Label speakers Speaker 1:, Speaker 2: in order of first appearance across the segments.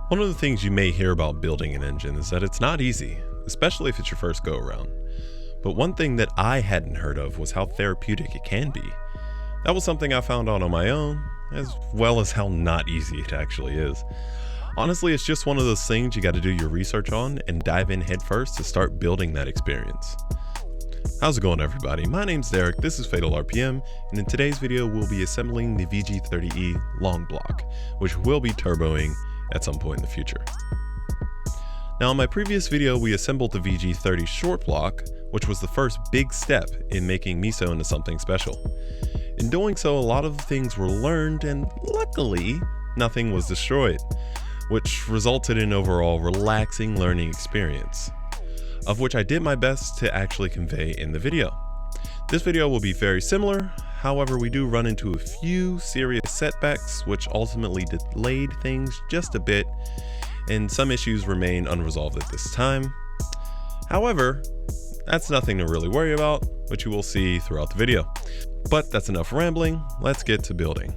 Speaker 1: One of the things you may hear about building an engine is that it's not easy, especially if it's your first go around. But one thing that I hadn't heard of was how therapeutic it can be. That was something I found out on my own, as well as how not easy it actually is. Honestly, it's just one of those things you got to do your research on and dive in headfirst to start building that experience. How's it going, everybody? My name's Derek, this is FatalRPM, and in today's video we'll be assembling the VG30E long block, which will be turboing at some point in the future. Now, in my previous video we assembled the VG30 short block, which was the first big step in making Miso into something special. In doing so, a lot of things were learned and luckily nothing was destroyed, which resulted in an overall relaxing learning experience, of which I did my best to actually convey in the video. This video will be very similar, however we do run into a few serious setbacks which ultimately delayed things just a bit, and some issues remain unresolved at this time. However, that's nothing to really worry about, which you will see throughout the video. But that's enough rambling, let's get to building.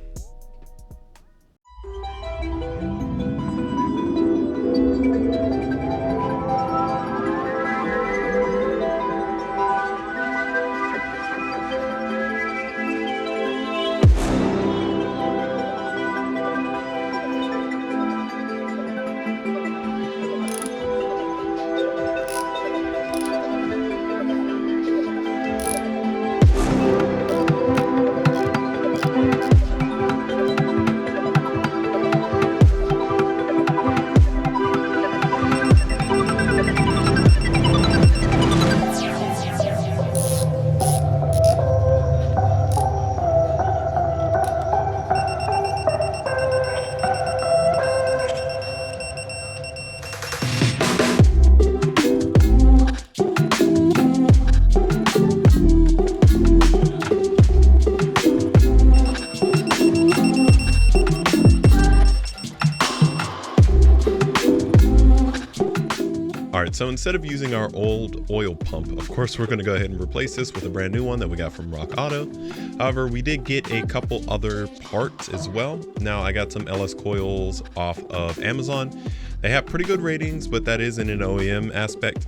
Speaker 1: Alright, so instead of using our old oil pump, of course we're going to go ahead and replace this with a brand new one that we got from Rock Auto. However, we did get a couple other parts as well. Now, I got some LS coils off of Amazon. They have pretty good ratings, but that is in an OEM aspect.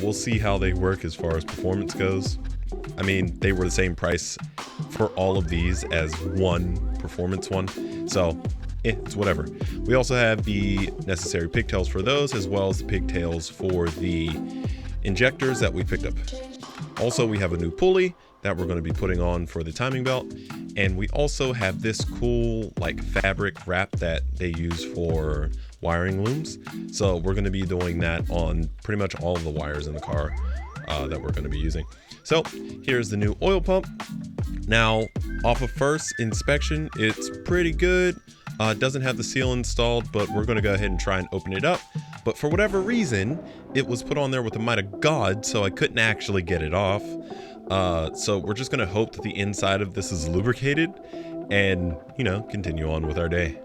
Speaker 1: We'll see how they work as far as performance goes. I mean, they were the same price for all of these as one performance one, so it's whatever. We also have the necessary pigtails for those, as well as the pigtails for the injectors that we picked up. Also, we have a new pulley that we're going to be putting on for the timing belt, and we also have this cool like fabric wrap that they use for wiring looms. So we're going to be doing that on pretty much all of the wires in the car that we're going to be using. So here's the new oil pump. Now, off of first inspection, it's pretty good. It doesn't have the seal installed, but we're going to go ahead and try and open it up. But for whatever reason, it was put on there with the might of God, so I couldn't actually get it off. So we're just going to hope that the inside of this is lubricated and, you know, continue on with our day.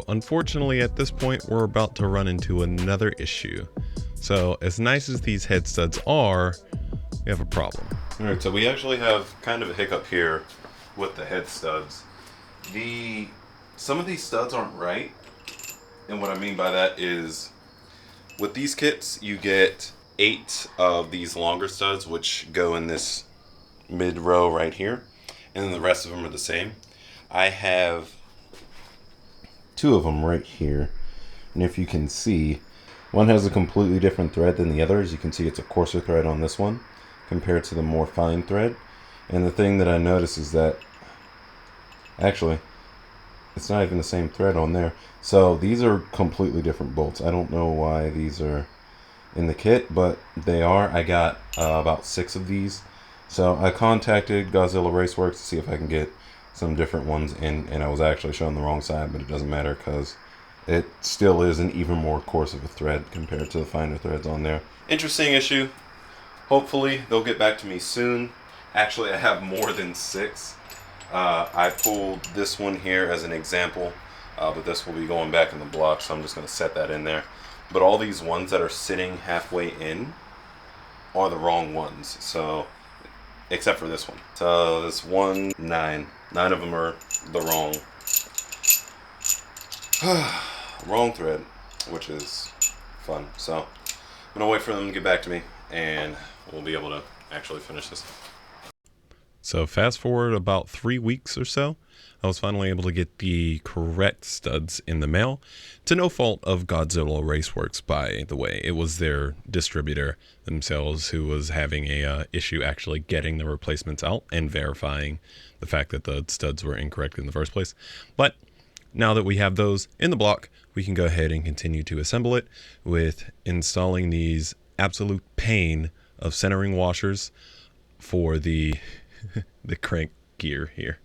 Speaker 1: unfortunately at this point we're about to run into another issue. So as nice as these head studs are, we have a problem. All right, so we actually have kind of a hiccup here with the head studs. Some of these studs aren't right, and what I mean by that is with these kits you get 8 of these longer studs which go in this mid row right here, and then the rest of them are the same. I have 2 of them right here, and if you can see, one has a completely different thread than the other. As you can see, it's a coarser thread on this one compared to the more fine thread. And the thing that I notice is that actually it's not even the same thread on there. So these are completely different bolts. I don't know why these are in the kit, but they are. I got about 6 of these. So I contacted Godzilla Raceworks to see if I can get some different ones in, and I was actually shown the wrong side, but it doesn't matter because it still is an even more coarse of a thread compared to the finer threads on there. Interesting issue. Hopefully they'll get back to me soon. Actually, I have more than 6. I pulled this one here as an example, but this will be going back in the block, so I'm just going to set that in there. But all these ones that are sitting halfway in are the wrong ones, so except for this one. So this 1, 9 of them are the wrong thread, which is fun. So I'm gonna wait for them to get back to me, and we'll be able to actually finish this. So fast forward about 3 weeks or so, I was finally able to get the correct studs in the mail, to no fault of Godzilla Raceworks, by the way. It was their distributor themselves who was having a issue actually getting the replacements out and verifying the fact that the studs were incorrect in the first place. But now that we have those in the block, we can go ahead and continue to assemble it with installing these absolute pain of centering washers for the the crank gear here.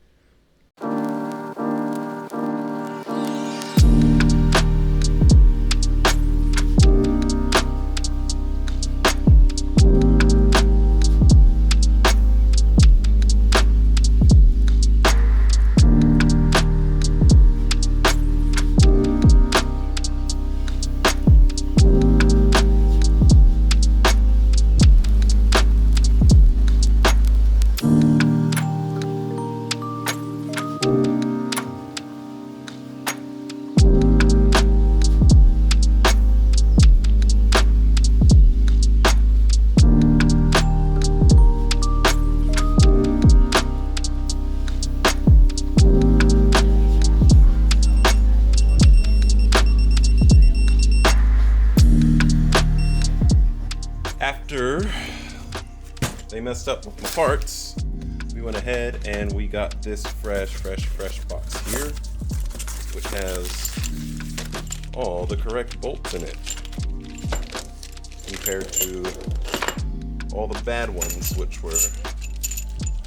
Speaker 1: After they messed up with the parts, we went ahead and we got this fresh box here, which has all the correct bolts in it compared to all the bad ones which were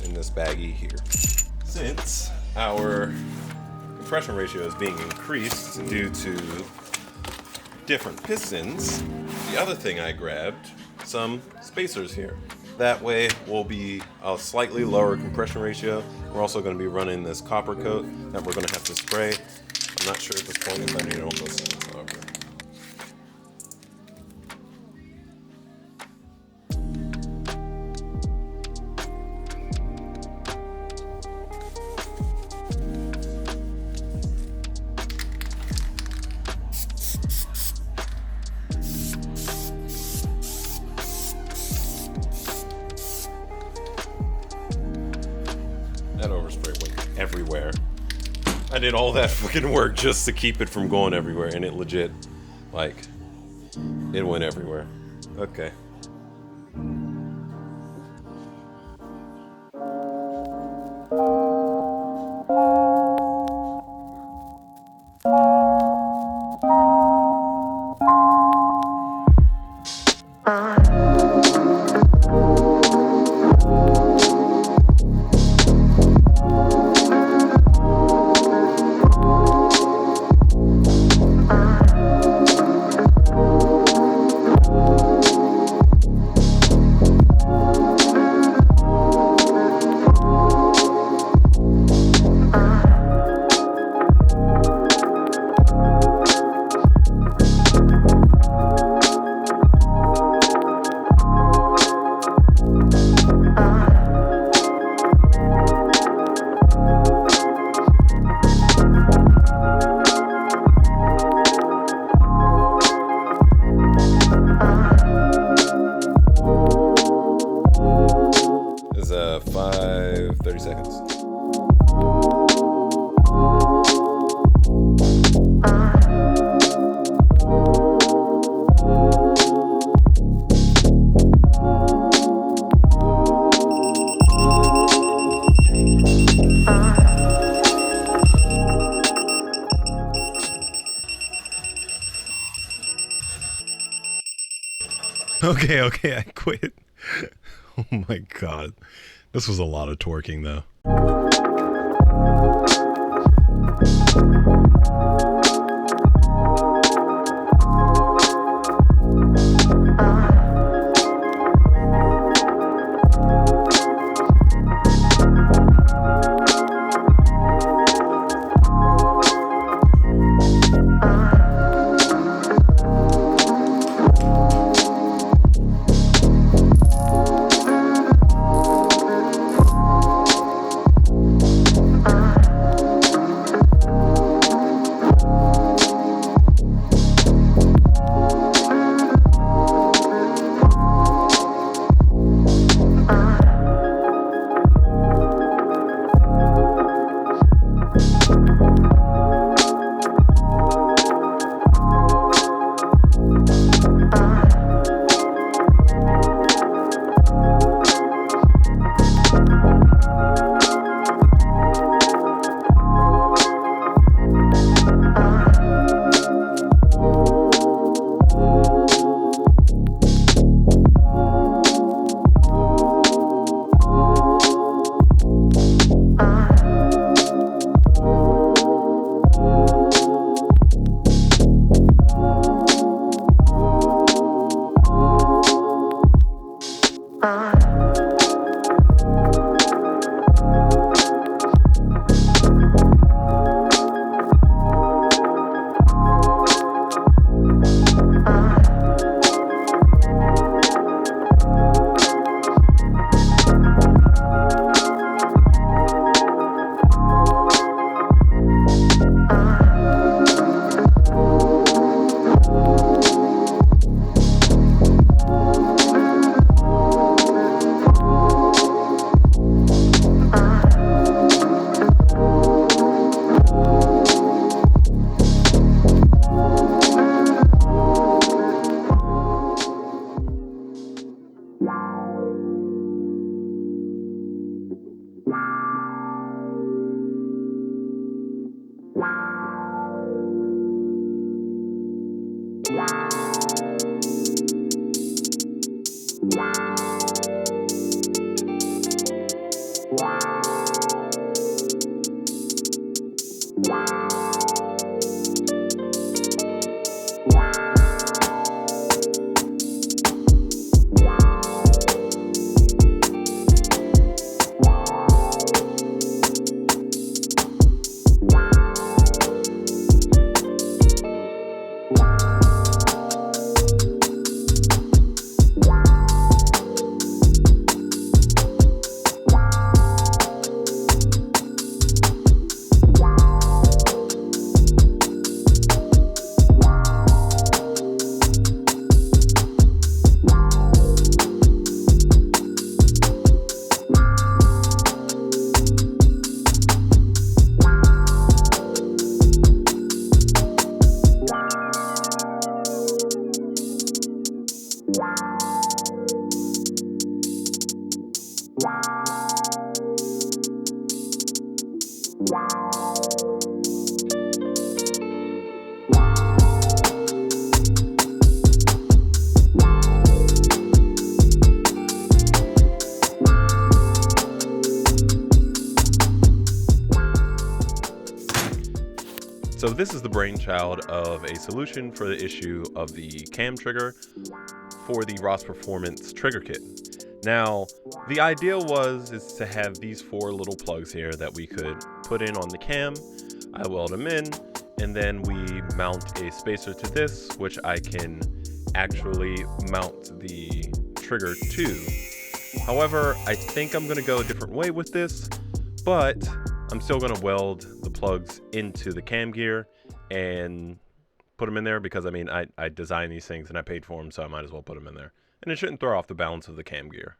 Speaker 1: in this baggie here. Since our compression ratio is being increased due to different pistons, the other thing I grabbed some spacers here. That way will be a slightly lower compression ratio. We're also going to be running this copper coat that we're going to have to spray. I'm not sure at this point if I need all this. Okay. That overspray went everywhere. I did all that fucking work just to keep it from going everywhere, and it legit, like, it went everywhere. Okay. Okay, I quit. Oh my god. This was a lot of torquing though. So this is the brainchild of a solution for the issue of the cam trigger for the Ross Performance trigger kit. Now, the idea is to have these 4 little plugs here that we could put in on the cam. I weld them in, and then we mount a spacer to this, which I can actually mount the trigger to. However, I think I'm going to go a different way with this, but I'm still going to weld the plugs into the cam gear and put them in there because, I mean, I designed these things and I paid for them, so I might as well put them in there. And it shouldn't throw off the balance of the cam gear.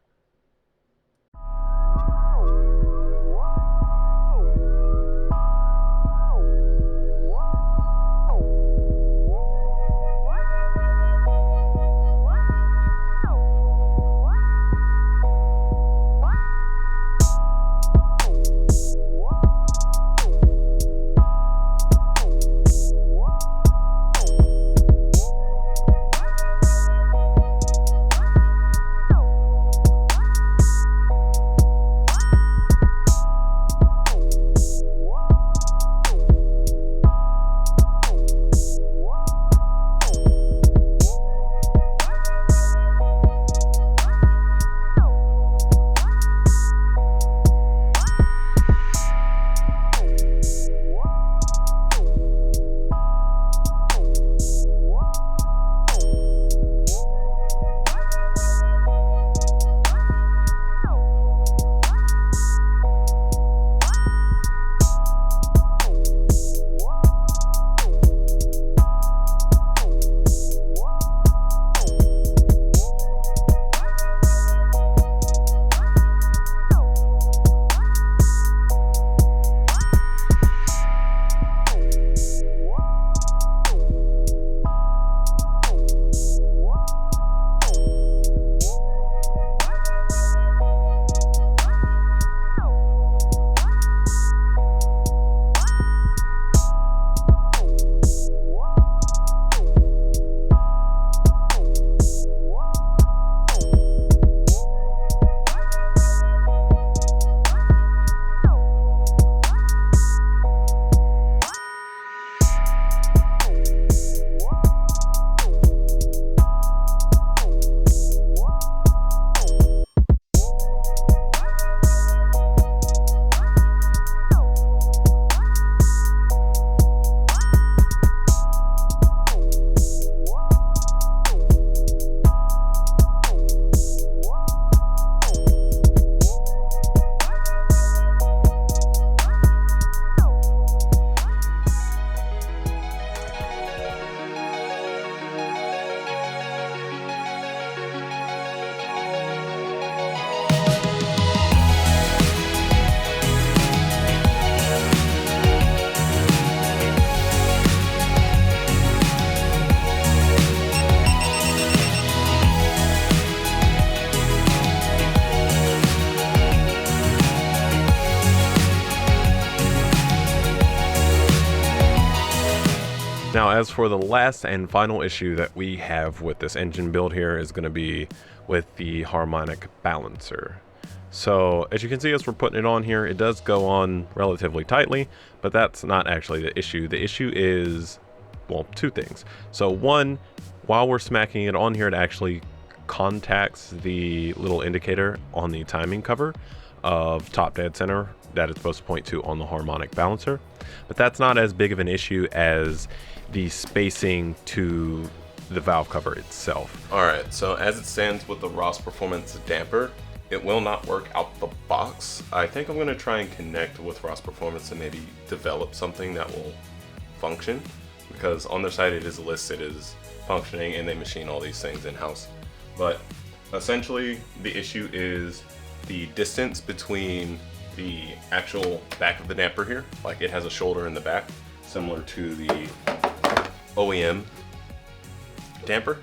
Speaker 1: as for the last and final issue that we have with this engine build here is going to be with the harmonic balancer. So as you can see, as we're putting it on here, it does go on relatively tightly, but that's not actually the issue. The issue is, well, two things. So one, while we're smacking it on here, it actually contacts the little indicator on the timing cover of top dead center that it's supposed to point to on the harmonic balancer. But that's not as big of an issue as the spacing to the valve cover itself. All right, so as it stands with the Ross Performance damper, it will not work out the box. I think I'm gonna try and connect with Ross Performance and maybe develop something that will function, because on their site it is listed as functioning and they machine all these things in-house. But essentially the issue is the distance between the actual back of the damper here. Like, it has a shoulder in the back, similar to the OEM damper.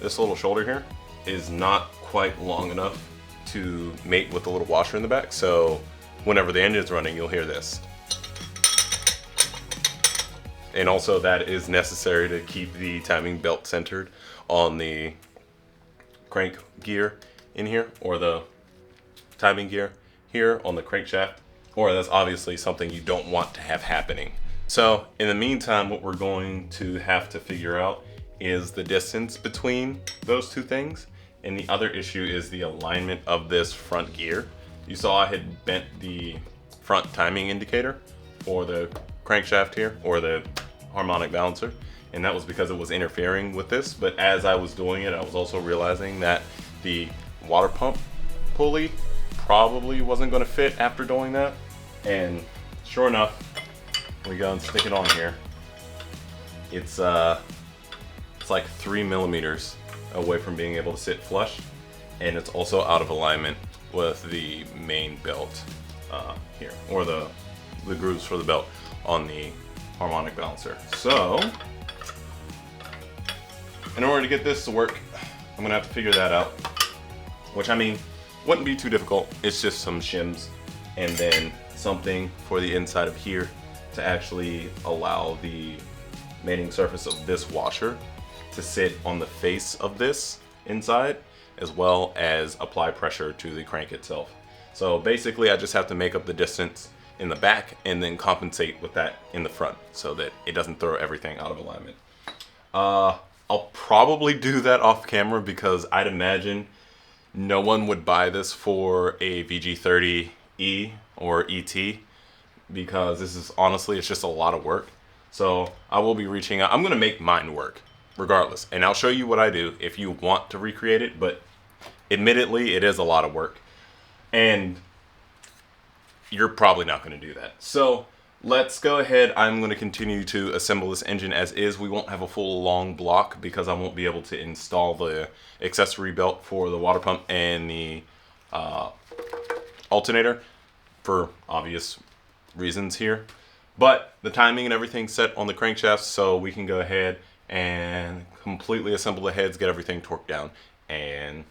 Speaker 1: This little shoulder here is not quite long enough to mate with the little washer in the back, so whenever the engine's running, you'll hear this. And also that is necessary to keep the timing belt centered on the crank gear in here, or the timing gear here on the crankshaft, or that's obviously something you don't want to have happening. So in the meantime, what we're going to have to figure out is the distance between those two things. And the other issue is the alignment of this front gear. You saw I had bent the front timing indicator for the crankshaft here, or the harmonic balancer, and that was because it was interfering with this. But as I was doing it, I was also realizing that the water pump pulley probably wasn't going to fit after doing that. And sure enough, we go and stick it on here. It's like 3 millimeters away from being able to sit flush, and it's also out of alignment with the main belt here, or the grooves for the belt on the harmonic balancer. So in order to get this to work, I'm gonna have to figure that out, which, I mean, wouldn't be too difficult. It's just some shims and then something for the inside of here to actually allow the mating surface of this washer to sit on the face of this inside, as well as apply pressure to the crank itself. So basically I just have to make up the distance in the back and then compensate with that in the front so that it doesn't throw everything out of alignment. I'll probably do that off camera, because I'd imagine no one would buy this for a VG30E or ET, because this is, honestly, it's just a lot of work. So I will be reaching out. I'm gonna make mine work regardless, and I'll show you what I do if you want to recreate it, but admittedly it is a lot of work and you're probably not going to do that. So let's go ahead. I'm going to continue to assemble this engine as is. We won't have a full long block because I won't be able to install the accessory belt for the water pump and the alternator for obvious reasons here, but the timing and everything set on the crankshaft, so we can go ahead and completely assemble the heads, get everything torqued down, and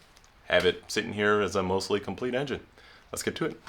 Speaker 1: have it sitting here as a mostly complete engine. Let's get to it.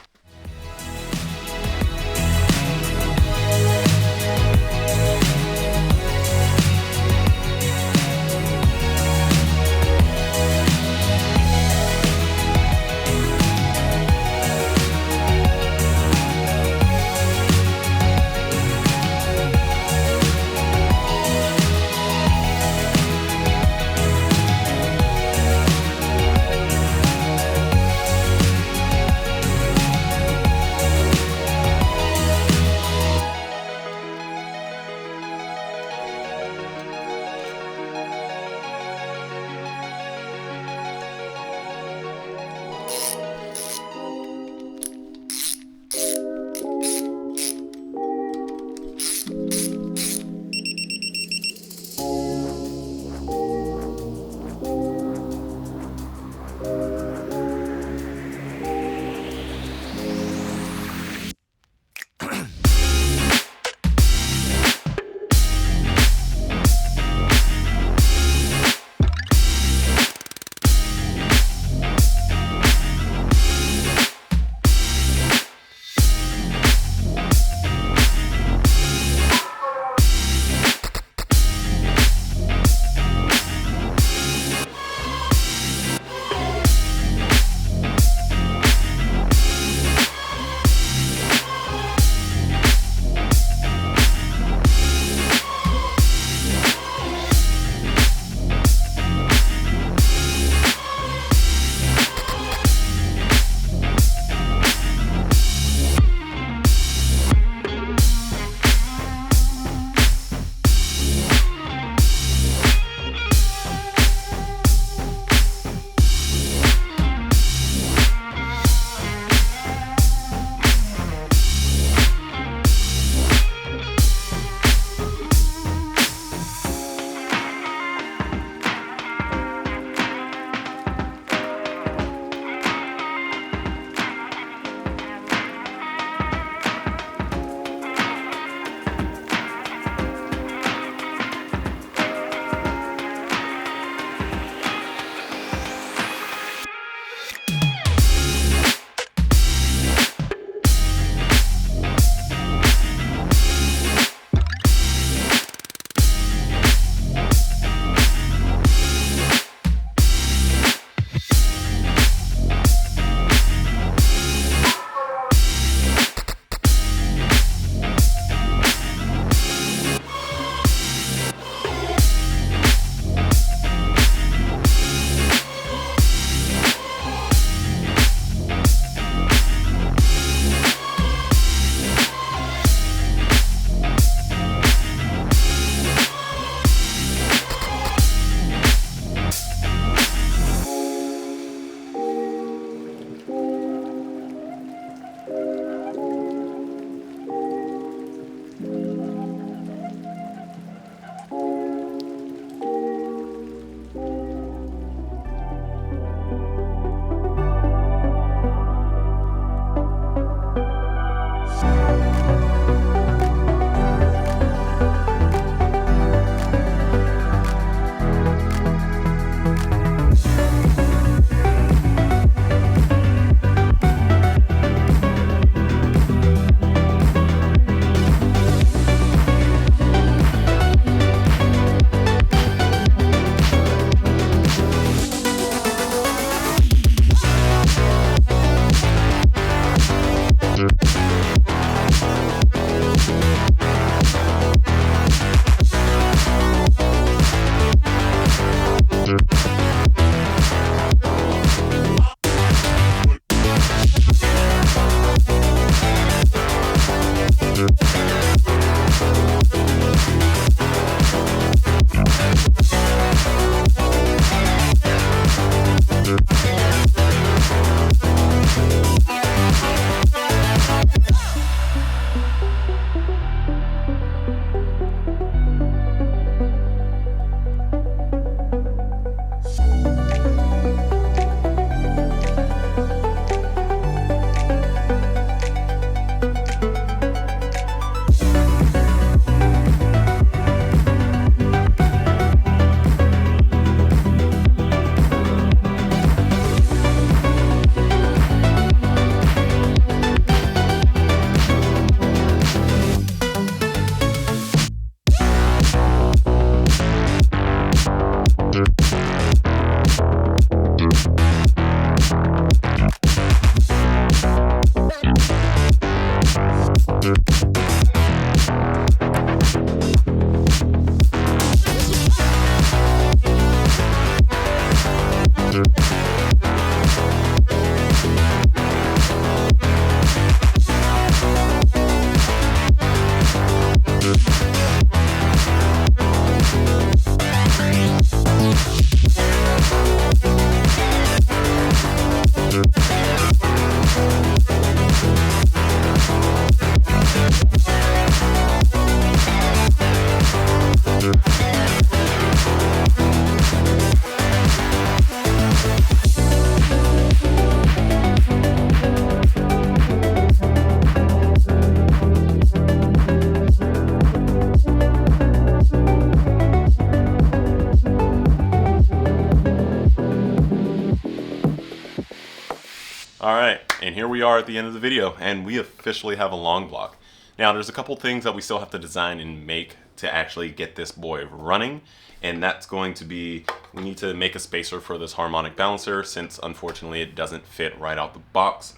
Speaker 1: Alright, and here we are at the end of the video, and we officially have a long block. Now, there's a couple things that we still have to design and make to actually get this boy running, and that's going to be, we need to make a spacer for this harmonic balancer, since unfortunately it doesn't fit right out the box.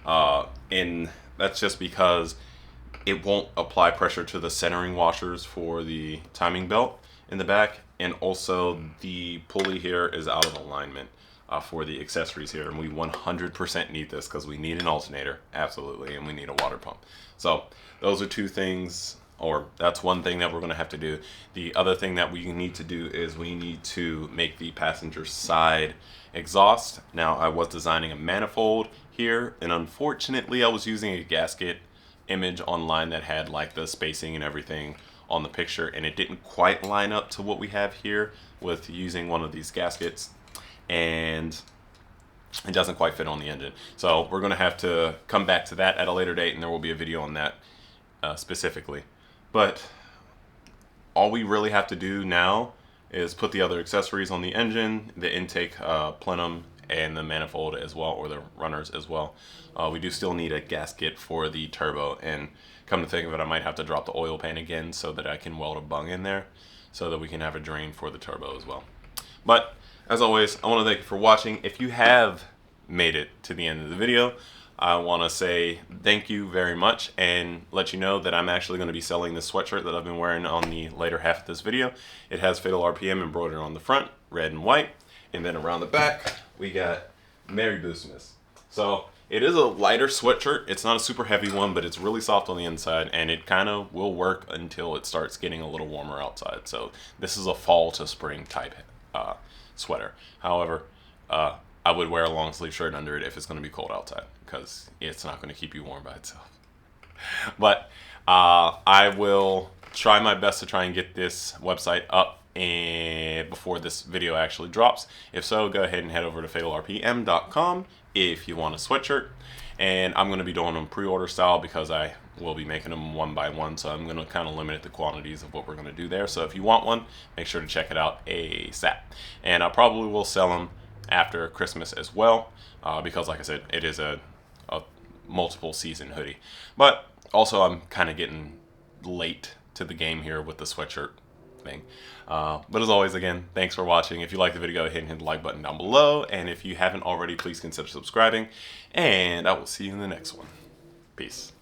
Speaker 1: And that's just because it won't apply pressure to the centering washers for the timing belt in the back, and also the pulley here is out of alignment for the accessories here, and we 100% need this because we need an alternator, absolutely, and we need a water pump. So those are two things, or that's one thing that we're going to have to do. The other thing that we need to do is we need to make the passenger side exhaust. Now, I was designing a manifold here, and unfortunately I was using a gasket image online that had like the spacing and everything on the picture, and it didn't quite line up to what we have here with using one of these gaskets, and it doesn't quite fit on the engine. So we're going to have to come back to that at a later date, and there will be a video on that specifically. But all we really have to do now is put the other accessories on the engine, the intake plenum, and the manifold as well, or the runners as well. We do still need a gasket for the turbo, and come to think of it, I might have to drop the oil pan again so that I can weld a bung in there so that we can have a drain for the turbo as well. But as always, I want to thank you for watching. If you have made it to the end of the video, I want to say thank you very much and let you know that I'm actually going to be selling this sweatshirt that I've been wearing on the later half of this video. It has FatalRPM embroidered on the front, red and white, and then around the back, we got Merry Boostmas. So it is a lighter sweatshirt. It's not a super heavy one, but it's really soft on the inside, and it kind of will work until it starts getting a little warmer outside. So this is a fall to spring type sweater. However, I would wear a long sleeve shirt under it if it's going to be cold outside, because it's not going to keep you warm by itself. But I will try my best to try and get this website up before this video actually drops. If so, go ahead and head over to fatalrpm.com if you want a sweatshirt. And I'm going to be doing them pre-order style because I will be making them one by one, so I'm going to kind of limit the quantities of what we're going to do there. So if you want one, make sure to check it out ASAP. And I probably will sell them after Christmas as well, because like I said, it is a multiple season hoodie. But also I'm kind of getting late to the game here with the sweatshirt thing. But as always, again, thanks for watching. If you like the video, go ahead and hit the like button down below, and if you haven't already, please consider subscribing, and I will see you in the next one. Peace.